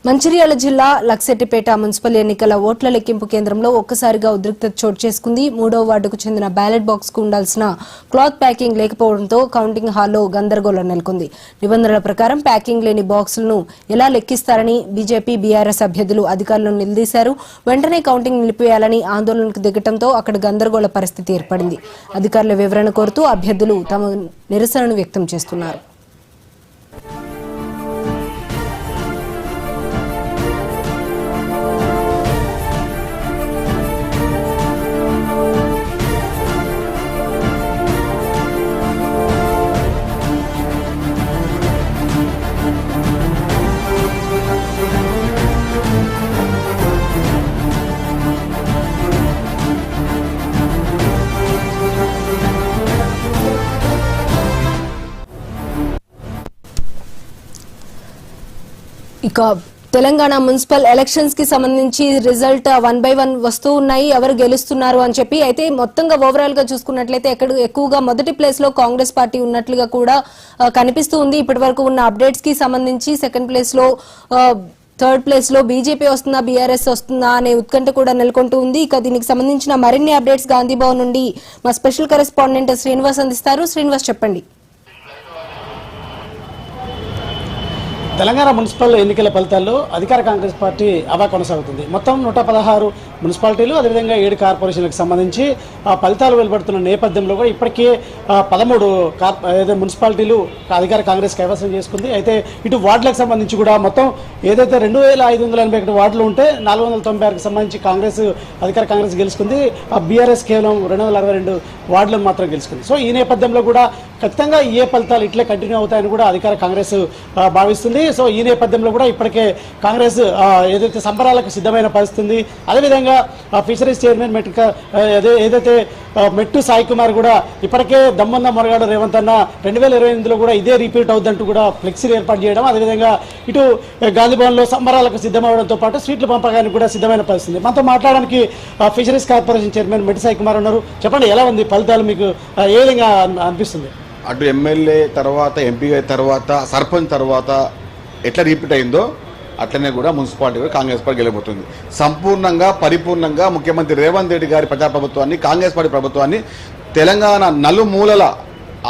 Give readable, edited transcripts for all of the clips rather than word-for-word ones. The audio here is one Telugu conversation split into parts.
మంచిర్యాల జిల్లా లక్సెట్టిపేట మున్సిపల్ ఎన్నికల ఓట్ల లెక్కింపు కేంద్రంలో ఒక్కసారిగా ఉద్రిక్తత చోటు చేసుకుంది. 3వ వార్డుకు చెందిన బ్యాలెట్ బాక్స్ కు ఉండాల్సిన క్లాత్ ప్యాకింగ్ లేకపోవడంతో కౌంటింగ్ హాల్లో గందరగోళం నెలకొంది. నిబంధనల ప్రకారం ప్యాకింగ్ లేని బాక్సులను ఎలా లెక్కిస్తారని బీజేపీ బీఆర్ఎస్ అభ్యర్థులు అధికారులను నిలదీశారు. వెంటనే కౌంటింగ్ నిలిపివేయాలని ఆందోళనకు దిగటంతో అక్కడ గందరగోళ పరిస్థితి ఏర్పడింది. అధికారుల వివరణ కోరుతూ అభ్యర్థులు తమ నిరసనను వ్యక్తం చేస్తున్నారు. ఇక తెలంగాణ మున్సిపల్ ఎలక్షన్స్ కి సంబంధించి రిజల్ట్ 1 by 1 వస్తూ ఉన్నాయి. ఎవరు గెలుస్తున్నారు అని చెప్పి అయితే మొత్తంగా ఓవరాల్ గా చూసుకున్నట్లయితే ఎక్కువగా మొదటి ప్లేస్ లో కాంగ్రెస్ పార్టీ ఉన్నట్లుగా కూడా కనిపిస్తూ ఉంది. ఇప్పటి వరకు ఉన్న అప్డేట్స్ కి సంబంధించి సెకండ్ ప్లేస్ లో థర్డ్ ప్లేస్ లో బీజేపీ వస్తుందా బీఆర్ఎస్ వస్తుందా అనే ఉత్కంఠ కూడా నెలకొంటూ ఉంది. ఇక దీనికి సంబంధించిన మరిన్ని అప్డేట్స్ గాంధీ భవన్ నుండి మా స్పెషల్ కరెస్పాండెంట్ శ్రీనివాస్ అందిస్తారు. శ్రీనివాస్ చెప్పండి. తెలంగాణ మున్సిపల్ ఎన్నికల ఫలితాల్లో అధికార కాంగ్రెస్ పార్టీ అవా కొనసాగుతుంది. మొత్తం 116 మున్సిపాలిటీలు అదేవిధంగా 7 కార్పొరేషన్లకు సంబంధించి ఫలితాలు వెలువడుతున్న నేపథ్యంలో కూడా ఇప్పటికే 13 మున్సిపాలిటీలు అధికార కాంగ్రెస్ కైవసం చేసుకుంది. అయితే ఇటు వార్డులకు సంబంధించి కూడా మొత్తం ఏదైతే 2581 వార్డులు ఉంటే 496కి సంబంధించి అధికార కాంగ్రెస్ గెలుచుకుంది. బీఆర్ఎస్ కేవలం 262 వార్డులను మాత్రం గెలుచుకుంది. సో ఈ నేపథ్యంలో కూడా ఖచ్చితంగా ఏ ఫలితాలు ఇట్లే కంటిన్యూ అవుతాయని కూడా అధికార కాంగ్రెస్ భావిస్తుంది. సో ఈ నేపథ్యంలో కూడా ఇప్పటికే కాంగ్రెస్ ఏదైతే సంబరాలకు సిద్ధమైన పరిస్థితి. అదేవిధంగా ఫిషరీస్ చైర్మన్ ఏదైతే మెట్టు సాయి కుమార్ కూడా ఇప్పటికే దమ్మన్న మొరగాడు రేవంత్ అన్న 2028లో కూడా ఇదే రిపీట్ అవుద్దంటూ కూడా ఫ్లెక్సీలు ఏర్పాటు చేయడం, అదేవిధంగా ఇటు గాంధీ భవన్లో సంబరాలకు సిద్ధమవడంతో పాటు స్వీట్ల పంపకానికి కూడా సిద్ధమైన పరిస్థితి. మనతో మాట్లాడడానికి ఫిషరీస్ కార్పొరేషన్ చైర్మన్ మెట్టు సాయి కుమార్ ఉన్నారు. చెప్పండి, ఎలా ఉంది ఫలితాలు, మీకు ఏ విధంగా అనిపిస్తుంది? అటు ఎమ్మెల్యే తర్వాత ఎంపీ తర్వాత సర్పంచ్ తర్వాత ఎట్లా రిపీట్ అయిందో అట్లనే కూడా మున్సిపాలిటీ కూడా కాంగ్రెస్ పార్టీ గెలబోతుంది. సంపూర్ణంగా పరిపూర్ణంగా ముఖ్యమంత్రి రేవంత్ రెడ్డి గారి ప్రజాప్రభుత్వాన్ని, కాంగ్రెస్ పార్టీ ప్రభుత్వాన్ని తెలంగాణ నలుమూలల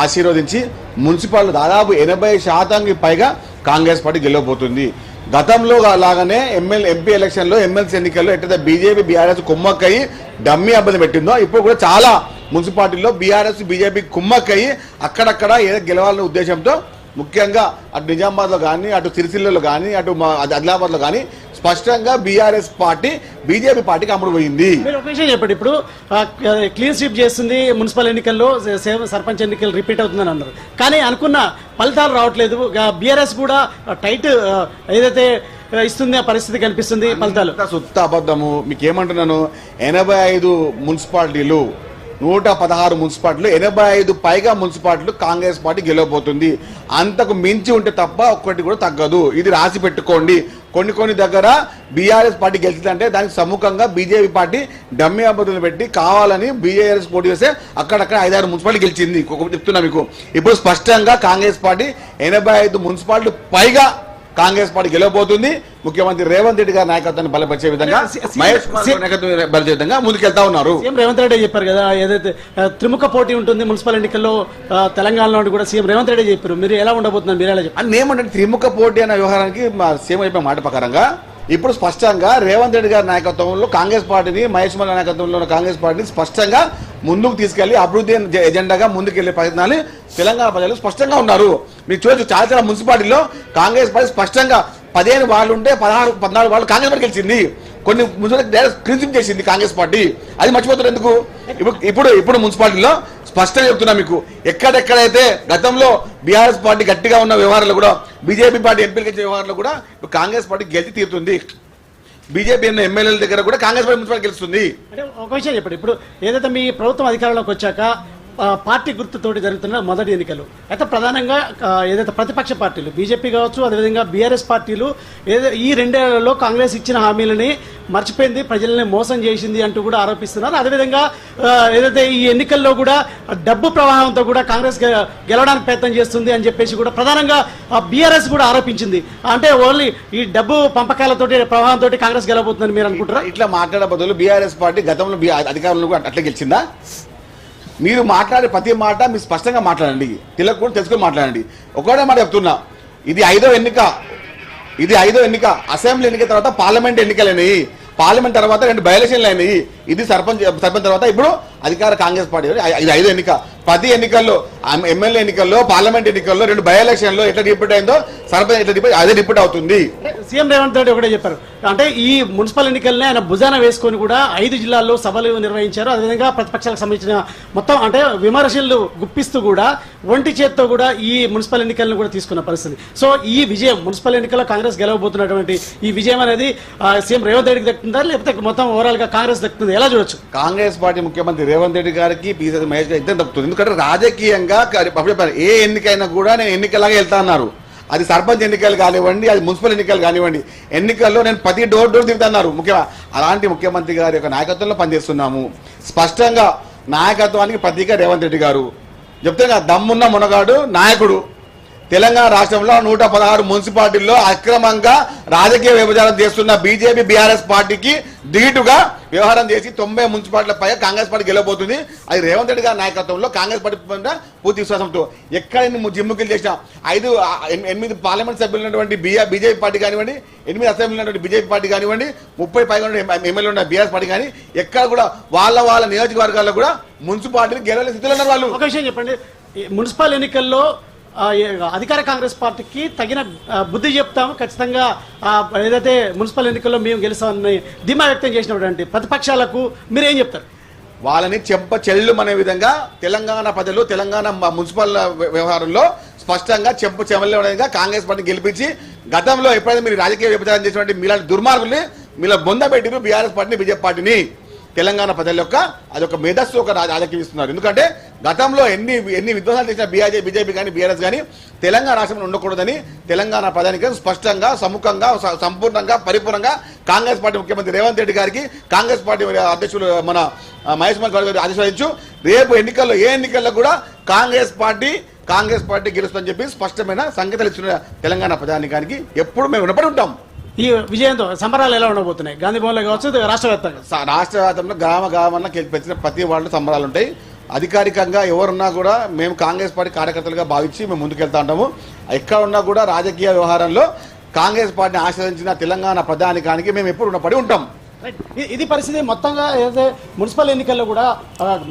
ఆశీర్వదించి మున్సిపాలిటీ దాదాపు 80% పైగా కాంగ్రెస్ పార్టీ గెలవబోతుంది. గతంలో లాగానే ఎంపీ ఎలక్షన్లో ఎమ్మెల్సీ ఎన్నికల్లో ఎట్లయితే బీజేపీ బీఆర్ఎస్ కుమ్మక్కయ్యి డమ్మీ అబ్బలు పెట్టిందో ఇప్పుడు కూడా చాలా మున్సిపాలిటీల్లో బీఆర్ఎస్ బీజేపీ కుమ్మక్కయ్యి అక్కడక్కడ ఏదో గెలవాలనే ఉద్దేశంతో ముఖ్యంగా అటు నిజామాబాద్లో కానీ అటు సిరిసిల్లలో కానీ అటు ఆదిలాబాద్లో కానీ స్పష్టంగా బీఆర్ఎస్ పార్టీ బీజేపీ పార్టీకి అమ్ముడు పోయింది. మీరు ఒక విషయం చెప్పండి, ఇప్పుడు క్లీన్ స్వీప్ చేస్తుంది మున్సిపల్ ఎన్నికల్లో, సర్పంచ్ ఎన్నికలు రిపీట్ అవుతుందని అన్నారు. కానీ అనుకున్న ఫలితాలు రావట్లేదు. బీఆర్ఎస్ కూడా టైట్ ఏదైతే ఇస్తుంది ఆ పరిస్థితి కనిపిస్తుంది. ఫలితాలు సుత్త అబద్ధము. మీకు ఏమంటున్నాను, 85 మున్సిపాలిటీలు 116 మున్సిపాలిటీలు 85 పైగా మున్సిపాలిటీలు కాంగ్రెస్ పార్టీ గెలవబోతుంది. అంతకు మించి ఉంటే తప్ప ఒక్కటి కూడా తగ్గదు. ఇది రాసి పెట్టుకోండి. కొన్ని దగ్గర బీఆర్ఎస్ పార్టీ గెలిచిందంటే దానికి సమ్ముఖంగా బీజేపీ పార్టీ డమ్మీ అభ్యర్థులను పెట్టి కావాలని బీఆర్ఎస్ పోటీ చేస్తే అక్కడక్కడ 5-6 మున్సిపాలిటీ గెలిచింది. చెప్తున్నా మీకు, ఇప్పుడు స్పష్టంగా కాంగ్రెస్ పార్టీ 85 మున్సిపాలిటీ పైగా కాంగ్రెస్ పార్టీ గెలవబోతుంది. ముఖ్యమంత్రి రేవంత్ రెడ్డి గారి నాయకత్వాన్ని బలపరిచే విధంగా, మహేష్ నాయకత్వాన్ని బలపరిచే విధంగా ముందుకెళ్తా ఉన్నారు. సీఎం రేవంత్ రెడ్డి చెప్పారు కదా, ఏదైతే త్రిముఖ పోటీ ఉంటుంది మున్సిపల్ ఎన్నికల్లో తెలంగాణలో కూడా సీఎం రేవంత్ రెడ్డి చెప్పారు. మీరు ఎలా ఉండబోతున్నారు, మీరు ఎలా చెప్పారు? నేమంటే త్రిముఖ పోటీ అనే వ్యవహారానికి సీఎం చెప్పిన మాట ప్రకారంగా ఇప్పుడు స్పష్టంగా రేవంత్ రెడ్డి గారి నాయకత్వంలో కాంగ్రెస్ పార్టీని, మహేష్ కుమార్ నాయకత్వంలో కాంగ్రెస్ పార్టీని స్పష్టంగా ముందుకు తీసుకెళ్లి అభివృద్ధి ఎజెండాగా ముందుకెళ్లే ప్రయత్నాలు తెలంగాణ ప్రజలు స్పష్టంగా ఉన్నారు. మీరు చూడొచ్చు, చాలా మున్సిపాలిటీలో కాంగ్రెస్ పార్టీ స్పష్టంగా 15 వార్డులు ఉంటే 14 వార్డులు కాంగ్రెస్ పార్టీ గెలిచింది. కొన్ని మున్సిపాలిటీ క్రిన్సిప్ చేసింది కాంగ్రెస్ పార్టీ. అది మర్చిపోతారు ఎందుకు? ఇప్పుడు మున్సిపాలిటీలో స్పష్టంగా చెప్తున్నా మీకు, ఎక్కడెక్కడైతే గతంలో బీఆర్ఎస్ పార్టీ గట్టిగా ఉన్న వ్యవహారాలు కూడా, బీజేపీ పార్టీ ఎంపీలు గెలిచే వ్యవహారాలు కూడా ఇప్పుడు కాంగ్రెస్ పార్టీ గెలిచి తీరుతుంది. బీజేపీ అన్న ఎమ్మెల్యేల దగ్గర కూడా కాంగ్రెస్ పార్టీ మున్సిపాలిటీ గెలుస్తుంది. అంటే ఒక విషయం చెప్పండి, ఇప్పుడు ఏదైతే మీ ప్రభుత్వం అధికారంలోకి వచ్చాక పార్టీ గుర్తుతోటి జరుగుతున్న మొదటి ఎన్నికలు. అయితే ప్రధానంగా ఏదైతే ప్రతిపక్ష పార్టీలు బీజేపీ కావచ్చు, అదేవిధంగా బీఆర్ఎస్ పార్టీలు ఈ రెండేళ్లలో కాంగ్రెస్ ఇచ్చిన హామీలని మర్చిపోయింది, ప్రజల్ని మోసం చేసింది అంటూ కూడా ఆరోపిస్తున్నారు. అదేవిధంగా ఏదైతే ఈ ఎన్నికల్లో కూడా డబ్బు ప్రవాహంతో కూడా కాంగ్రెస్ గెలవడానికి ప్రయత్నం చేస్తుంది అని చెప్పేసి కూడా ప్రధానంగా బీఆర్ఎస్ కూడా ఆరోపించింది. అంటే ఓన్లీ ఈ డబ్బు పంపకాలతోటి ప్రవాహంతో కాంగ్రెస్ గెలవబోతుందని మీరు అనుకుంటారా? ఇట్లా మాట్లాడే బదులు బీఆర్ఎస్ పార్టీ గతంలో అధికారంలో కూడా అట్లా గెలిచిందా? మీరు మాట్లాడే ప్రతి మాట మీరు స్పష్టంగా మాట్లాడండి, కూడా తెలుసుకొని మాట్లాడండి. ఒకటే మాట చెప్తున్నా, ఇది ఐదో ఎన్నిక. అసెంబ్లీ ఎన్నిక తర్వాత పార్లమెంట్ ఎన్నికలైనవి, పార్లమెంట్ తర్వాత 2 బై ఎలక్షన్లు అయినాయి. ఇది సర్పంచ్ తర్వాత ఇప్పుడు అధికార కాంగ్రెస్ పార్టీ ఇది ఐదో ఎన్నిక. ప్రతి ఎన్నికల్లో ఎమ్మెల్యే ఎన్నికల్లో, పార్లమెంట్ ఎన్నికల్లో, 2 బై ఎలక్షన్లో ఎట్లా రిపీట్ అయిందో సర్పంచ్ ఎట్లా రిపీట్ అదే రిపీట్ అవుతుంది. సీఎం రేవంత్ రెడ్డి ఒకటే చెప్పారు, అంటే ఈ మున్సిపల్ ఎన్నికల్ని ఆయన భుజాన వేసుకొని కూడా 5 జిల్లాల్లో సభలు నిర్వహించారు. అదేవిధంగా ప్రతిపక్షాలకు సంబంధించిన మొత్తం అంటే విమర్శలు గుప్పిస్తూ కూడా ఒంటి చేత్తో కూడా ఈ మున్సిపల్ ఎన్నికలను కూడా తీసుకున్న పరిస్థితి. సో ఈ విజయం మున్సిపల్ ఎన్నికల్లో కాంగ్రెస్ గెలవబోతున్నటువంటి ఈ విజయం అనేది సీఎం రేవంత్ రెడ్డికి దక్కుతుందా, లేకపోతే మొత్తం ఓవరాల్ గా కాంగ్రెస్ దక్కుతుంది, ఎలా చూడొచ్చు? కాంగ్రెస్ పార్టీ ముఖ్యమంత్రి రేవంత్ రెడ్డి గారికి పిసిసి మహేష్ గారికి ఇద్దరు దక్కుతుంది. ఎందుకంటే రాజకీయంగా ఏ ఎన్నికైనా కూడా నేను ఎన్నికలాగా వెళ్తా అన్నారు. అది సర్పంచ్ ఎన్నికలు కానివ్వండి, అది మున్సిపల్ ఎన్నికలు కానివ్వండి, ఎన్నికల్లో నేను ప్రతి డోర్ తిరుగుతున్నారు. అలాంటి ముఖ్యమంత్రి గారి యొక్క నాయకత్వంలో పనిచేస్తున్నాము. స్పష్టంగా నాయకత్వానికి ప్రతీక రేవంత్ రెడ్డి గారు. చెప్తే దమ్మున్న మునగాడు నాయకుడు. తెలంగాణ రాష్ట్రంలో 116 మున్సిపాలిటీల్లో అక్రమంగా రాజకీయ విభజన చేస్తున్న బీజేపీ బీఆర్ఎస్ పార్టీకి ధీటుగా వ్యవహారం చేసి 90 మున్సిపాలిటీల పై కాంగ్రెస్ పార్టీ గెలవబోతుంది. అది రేవంత్ రెడ్డి గారి నాయకత్వంలో కాంగ్రెస్ పార్టీ పూర్తి విశ్వాసంతో ఎక్కడ జిమ్ముకిలు చేసిన 8 పార్లమెంట్ సభ్యులు ఉన్నటువంటి బీజేపీ పార్టీ కానివ్వండి, 8 అసెంబ్లీ ఉన్నటువంటి బీజేపీ పార్టీ కానివ్వండి, 30 పైగా ఎమ్మెల్యే ఉన్న బీఆర్ఎస్ పార్టీ కానీ ఎక్కడ కూడా వాళ్ళ నియోజకవర్గాల్లో కూడా మున్సిపాలిటీని గెలవలే స్థితిలో ఉన్నారు వాళ్ళు. ఒక విషయం చెప్పండి, మున్సిపల్ ఎన్నికల్లో అధికార కాంగ్రెస్ పార్టీకి తగిన బుద్ధి చెప్తాము, ఖచ్చితంగా ఏదైతే మున్సిపల్ ఎన్నికల్లో మేము గెలుస్తామని ధీమా వ్యక్తం చేసినటువంటి ప్రతిపక్షాలకు మీరేం చెప్తారు? వాళ్ళని చెల్లుమనే విధంగా తెలంగాణ ప్రజలు తెలంగాణ మున్సిపల్ వ్యవహారంలో స్పష్టంగా చెమలే విధంగా కాంగ్రెస్ పార్టీని గెలిపించి, గతంలో ఎప్పుడైతే మీరు రాజకీయ విభజన చేసినటువంటి మీలాంటి దుర్మార్గుల్ని మీరు బొందబెట్టిరు బీఆర్ఎస్ పార్టీని, బీజేపీ పార్టీని. తెలంగాణ ప్రజల యొక్క అదొక మేధస్సు ఒక రాజకీయం ఇస్తున్నారు. ఎందుకంటే గతంలో ఎన్ని విధ్వంసాలు చేసిన బీజేపీ కానీ బీఆర్ఎస్ కానీ తెలంగాణ రాష్ట్రంలో ఉండకూడదని తెలంగాణ ప్రజానికి స్పష్టంగా సముఖంగా సంపూర్ణంగా పరిపూర్ణంగా కాంగ్రెస్ పార్టీ ముఖ్యమంత్రి రేవంత్ రెడ్డి గారికి, కాంగ్రెస్ పార్టీ అధ్యక్షులు మన మహేష్ కుమార్ గారు ఆదేశించు రేపు ఎన్నికల్లో ఏ ఎన్నికల్లో కూడా కాంగ్రెస్ పార్టీ గెలుస్తుందని చెప్పి స్పష్టమైన సంకేతాలు ఇచ్చిన తెలంగాణ ప్రజానికానికి ఎప్పుడు మేము వినపడి ఉంటాం. ఈ విజయంతో సంబరాలు ఎలా ఉండబోతున్నాయి? గాంధీ భవన్లో కావచ్చు, రాష్ట్ర వ్యాప్తంగా గ్రామాన పెంచిన ప్రతి వాళ్ళు సంబరాలు ఉంటాయి. అధికారికంగా ఎవరున్నా కూడా మేము కాంగ్రెస్ పార్టీ కార్యకర్తలుగా భావించి మేము ముందుకెళ్తా ఉంటాము. ఎక్కడ ఉన్నా కూడా రాజకీయ వ్యవహారంలో కాంగ్రెస్ పార్టీని ఆశ్రయించిన తెలంగాణ ప్రజానికానికి మేము ఎప్పుడు రుణపడి ఉంటాం. ఇది పరిస్థితి. మొత్తంగా ఏదైతే మున్సిపల్ ఎన్నికల్లో కూడా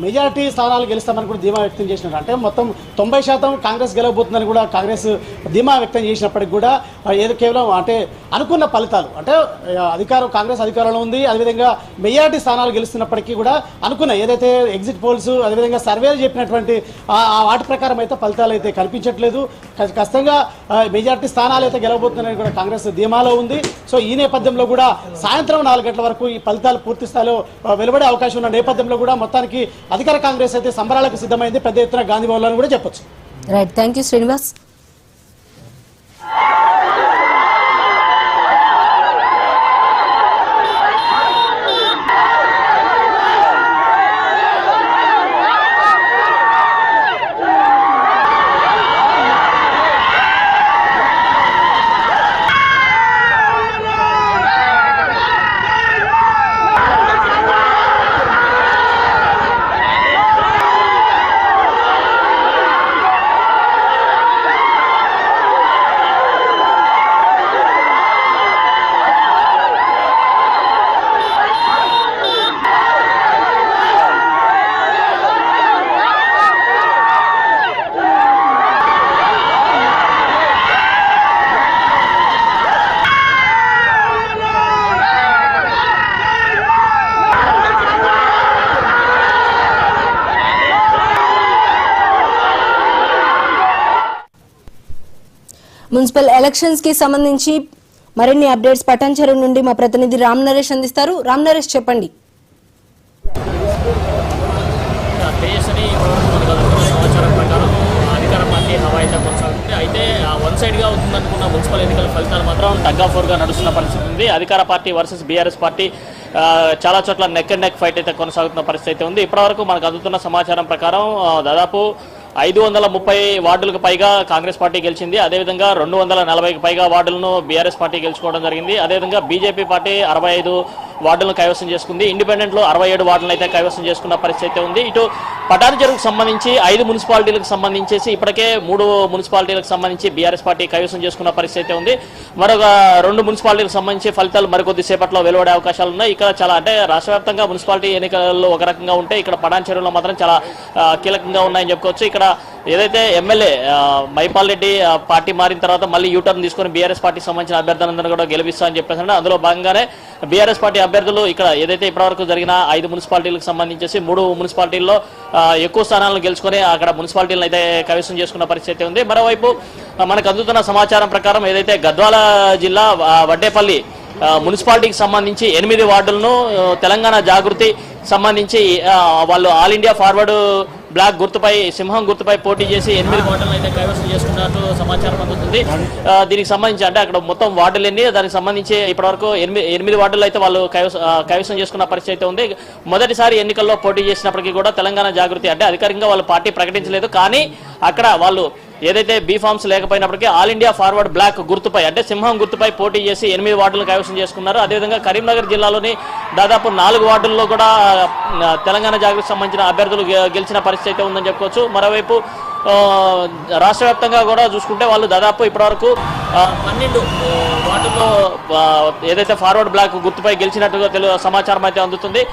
మెజారిటీ స్థానాలు గెలుస్తామని కూడా ధీమా వ్యక్తం చేసినారు. అంటే మొత్తం 90% కాంగ్రెస్ గెలవబోతుందని కూడా కాంగ్రెస్ ధీమా వ్యక్తం చేసినప్పటికీ కూడా ఏదో కేవలం అంటే అనుకున్న ఫలితాలు అంటే కాంగ్రెస్ అధికారంలో ఉంది, అదేవిధంగా మెజారిటీ స్థానాలు గెలుస్తున్నప్పటికీ కూడా అనుకున్న ఏదైతే ఎగ్జిట్ పోల్స్ అదేవిధంగా సర్వేలు చెప్పినటువంటి వాటి ప్రకారం అయితే ఫలితాలు అయితే కనిపించట్లేదు. ఖచ్చితంగా మెజారిటీ స్థానాలు అయితే గెలవబోతుందని కూడా కాంగ్రెస్ ధీమాలో ఉంది. సో ఈ నేపథ్యంలో కూడా సాయంత్రం 4 గంటల వరకు ఈ ఫలితాలు పూర్తి స్థాయిలో వెలువడే అవకాశం ఉన్న నేపథ్యంలో కూడా మొత్తానికి అధికార కాంగ్రెస్ అయితే సంబరాలకు సిద్ధమైంది. పెద్ద ఎత్తున గాంధీ భవన్లో కూడా చెప్పొచ్చు. Right, thank you Srinivas. Municipal elections కి సంబంధించి మరిన్ని అప్డేట్స్ పటాన్చెరు నుండి మా ప్రతినిధి రామ్ నరేష్ అందిస్తారు. రామ్ నరేష్, చెప్పండి. వన్ సైడ్గా అవుతుందనుకున్న మున్సిపల్ ఎన్నికల ఫలితాలు మాత్రం టగ్ ఆఫ్ వార్గా నడుస్తున్న పరిస్థితి ఉంది. అధికార పార్టీ వర్సెస్ బీఆర్ఎస్ పార్టీ చాలా చోట్ల నెక్ అండ్ నెక్ ఫైట్ అయితే కొనసాగుతున్న పరిస్థితి అయితే ఉంది. ఇప్పటివరకు మనకు అందుతున్న సమాచారం ప్రకారం దాదాపు 530 వార్డులకు పైగా కాంగ్రెస్ పార్టీ గెలిచింది. అదేవిధంగా 240కి పైగా వార్డులను బీఆర్ఎస్ పార్టీ గెలుచుకోవడం జరిగింది. అదేవిధంగా బీజేపీ పార్టీ 65 వార్డులను కైవసం చేసుకుంది. ఇండిపెండెంట్లో 67 వార్డులను అయితే కైవసం చేసుకున్న పరిస్థితి ఉంది. ఇటు పటాన్ చెరువుకు సంబంధించి 5 మున్సిపాలిటీలకు సంబంధించేసి ఇప్పటికే 3 మున్సిపాలిటీలకు సంబంధించి బీఆర్ఎస్ పార్టీ కైవసం చేసుకున్న పరిస్థితి ఉంది. మరొక 2 మున్సిపాలిటీలకు సంబంధించి ఫలితాలు మరికొద్ది సేపట్లో వెలువడే అవకాశాలు ఉన్నాయి. ఇక్కడ చాలా అంటే రాష్ట్ర వ్యాప్తంగా మున్సిపాలిటీ ఎన్నికల్లో ఒక రకంగా ఉంటే ఇక్కడ పటాన్ చెరువులో మాత్రం చాలా కీలకంగా ఉన్నాయని చెప్పుకోవచ్చు. ఇక్కడ ఏదైతే ఎమ్మెల్యే మైపాల్ రెడ్డి పార్టీ మారిన తర్వాత మళ్ళీ యూటర్న్ తీసుకుని బీఆర్ఎస్ పార్టీకి సంబంధించిన అభ్యర్థులందరూ కూడా గెలిపిస్తా అని చెప్పేసి అందులో భాగంగానే బీఆర్ఎస్ పార్టీ అభ్యర్థులు ఇక్కడ ఏదైతే ఇప్పటివరకు జరిగిన 5 మున్సిపాలిటీలకు సంబంధించేసి 3 మున్సిపాలిటీల్లో ఎక్కువ స్థానాలను గెలుచుకొని అక్కడ మున్సిపాలిటీలను అయితే కైవసం చేసుకున్న పరిస్థితి ఉంది. మరోవైపు మనకు అందుతున్న సమాచారం ప్రకారం ఏదైతే గద్వాల జిల్లా వడ్డేపల్లి మున్సిపాలిటీకి సంబంధించి 8 వార్డులను తెలంగాణ జాగృతి సంబంధించి వాళ్ళు ఆల్ ఇండియా ఫార్వర్డ్ బ్లాక్ గుర్తుపై సింహం గుర్తుపై పోటీ చేసి 8 వార్డులను అయితే కైవసం చేసుకున్నట్టు సమాచారం అందుతుంది. దీనికి సంబంధించి అంటే అక్కడ మొత్తం వార్డులు ఎన్ని దానికి సంబంధించి ఇప్పటివరకు 8 వార్డులు అయితే వాళ్ళు కైవసం చేసుకున్న పరిస్థితి ఉంది. మొదటిసారి ఎన్నికల్లో పోటీ చేసినప్పటికీ కూడా తెలంగాణ జాగృతి అంటే అధికారికంగా వాళ్ళు పార్టీ ప్రకటించలేదు. కానీ అక్కడ వాళ్ళు ఏదైతే బీఫామ్స్ లేకపోయినప్పటికీ ఆల్ ఇండియా ఫార్వర్డ్ బ్లాక్ గుర్తుపై అంటే సింహం గుర్తుపై పోటీ చేసి 8 వార్డులను కైవసం చేసుకున్నారు. అదేవిధంగా కరీంనగర్ జిల్లాలోని దాదాపు 4 వార్డుల్లో కూడా తెలంగాణ జాగృతికి సంబంధించిన అభ్యర్థులు గెలిచిన పరిస్థితి అయితే ఉందని చెప్పుకోవచ్చు. మరోవైపు రాష్ట్ర వ్యాప్తంగా కూడా చూసుకుంటే వాళ్ళు దాదాపు ఇప్పటివరకు 12 వార్డుల్లో ఏదైతే ఫార్వర్డ్ బ్లాక్ గుర్తుపై గెలిచినట్టుగా సమాచారం అయితే అందుతుంది.